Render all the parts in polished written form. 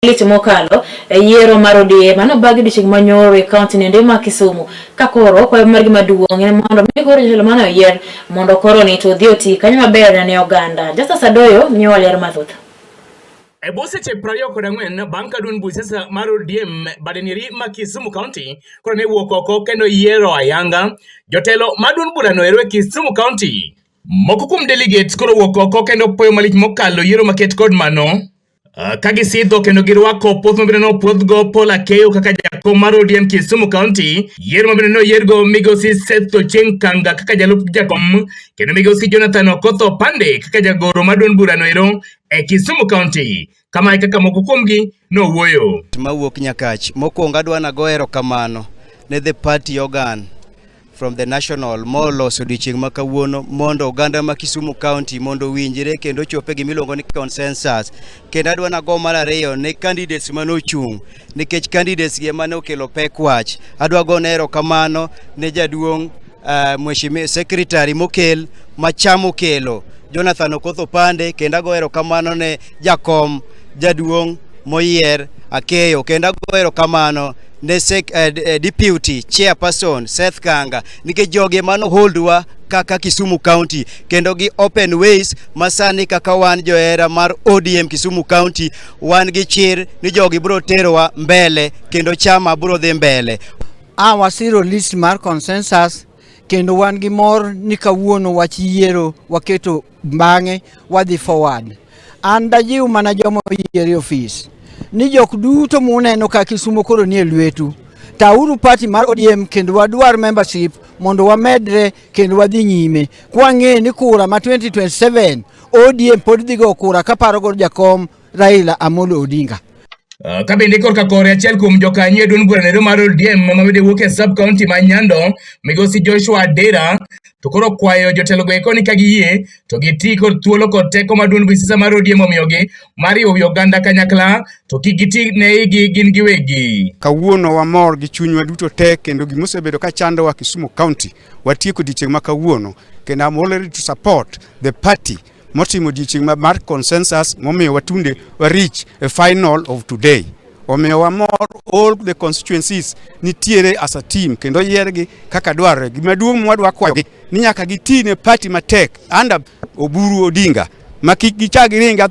Lich mokalo yiero mar ODM mano bagi diching manyoro e county nende ma Kisumu kakoro kwa margi maduong' en mondo mi koro jelo mano yier mondo koro ni to dhioti kanyo maber ne oganda. Justice Adoyo nyowa ler mathoth. E boseche 24 bang' ka duond bucha mar ODM badeniri ma Kisumu County koro ne wuok oko kendo yiero ayanga jotelo ma duond burano ero e Kisumu County. Moko kuom delegates koro wuok oko kendo poyo malich mokalo yiero maket kod mano kagi sidho kendo girwako puoth mabireno puothgo Paul Akeyo kaka jakom mar ODM Kisumu County. Yiero mabireno yiergo migosi Seth Ochieng Kanga kaka jalup jakom kendo migosi Jonathan Okoth Opande kaka jagoro mar duond burano ero e Kisumu County. Kama e kaka moko kuomgi nowuoyo. Mawuok Nyakach mokwongo adwa nago erokamano ne the party organ from the national moloso odiochieng' ma kawuono mondo oganda ma Kisumu County mondo winjire kendo chope gimiluongo ni consensus. Kendo adwa nago mar ariyo ne candidates manochung' nikech candidates gi mane okelo pek wach. Adwa go erokamano ne jaduong' Mheshimiwa secretary mokel machamo kelo Jonathan Okoth Opande, kendo ago erokamano ne jakom jaduong' moyier Akeyo, kendo ago erokamano ne deputy chairperson Seth Kanga nikech jogi mano holdwa kaka Kisumu County kendo gi open ways masani kaka wan joera mar ODM Kisumu County wan gi chir ni jogi bro terowa mbele kendo chama bro dhi mbele. Wasiro list mar consensus kendo wan gi mor ni kawuono wach yiero waketo bang'e wadhi forward. An dajiw mana jomo yiero office ni jok duto muneno ka Kisumu koro nie lwetu. Tauru party mar ODM kendo wadwar membership mondo wamedre kendo wadhi nyime. Kwang'e ni kura ma 2027 ODM pod dhigo kura kaparo go jakom Raila Amolo Odinga. Kabende korka kore achiel kuom jokanyo duond burano mar ODM mabende wuok e sub county ma Nyando migosi Joshua Adera to koro kwayo jotelo go eko ni ka giyie to giti kod thuolo kod teko ma duond bucha mar ODM omiyogi mar riwo oganda kanyakla to kik giti ne igi gin giwegi. Kawuono wamor gi chunywa duto te kendo gimosebedo ka chando wa Kisumu County watieko odiochieng' ma kawuono kendo I'm ready to support the party motimo odiochieng' mar consensus momiyo watunde wa reach a final of today. Omiyo wamor all the constituencies nitiere as a team kendo yiergi kaka dwarre. Gimaduong' mwadwa kwayogi ni nyaka gitine party matek under Oburu Odinga ma kik gichagi ringa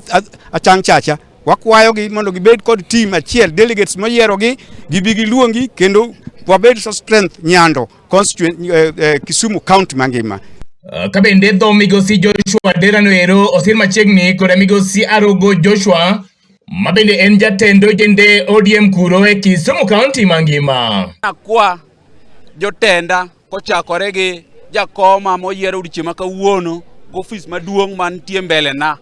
achang' chacha. Wakwayogi mondo gibed kod team achiel delegates moyierogi gibigi luongi kendo wabed so strength Nyando constituency Kisumu County mangima. Kabende dho migosi Joshua Adera no ero osir machiegni kod migosi Arogo Joshua mabende en jatendo jende ODM kuro e Kisumu County mangima. Akwa jotenda kochakore gi jakoma moyiero odiochieng' ma kawuono ofis maduong' mantie mbele na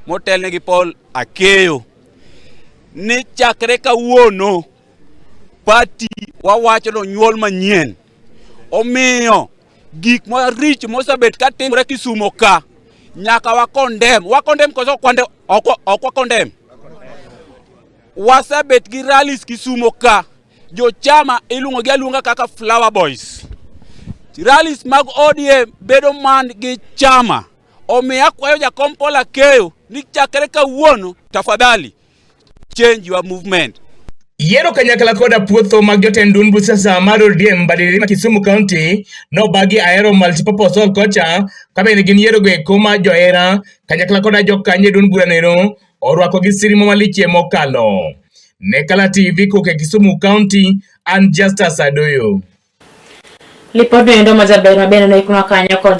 motelne gi Paul Akeyo ni chakre kawuono party wawacho no nyuol manyien. Omiyo gik marich mosebet ka timore Kisumu ka nyaka wakondem koso ok wakondem. Wasebet gi rallies Kisumu ka jo chama iluongo gi aluonga kaka Flower Boys. Rallies mag ODM bedo man gi chama. Omiyo akwayo jakom Paul Akeyo ni chakre kawuono tafadhali change your movement. Yiero kanyakla koda puotho mag jotend duond bucha mar ODM badeniri ma Kisumu County no bagi aero multipurpose kocha kabende gin yiero go eko ma joera kanyakla koda jokanyo duond burano orwako gi sirimo maliche mokalo. Ne Kala TV koke Kisumu County and Justice Adoyo. Lipod no endo majaber mabende no ikuno kanyo kod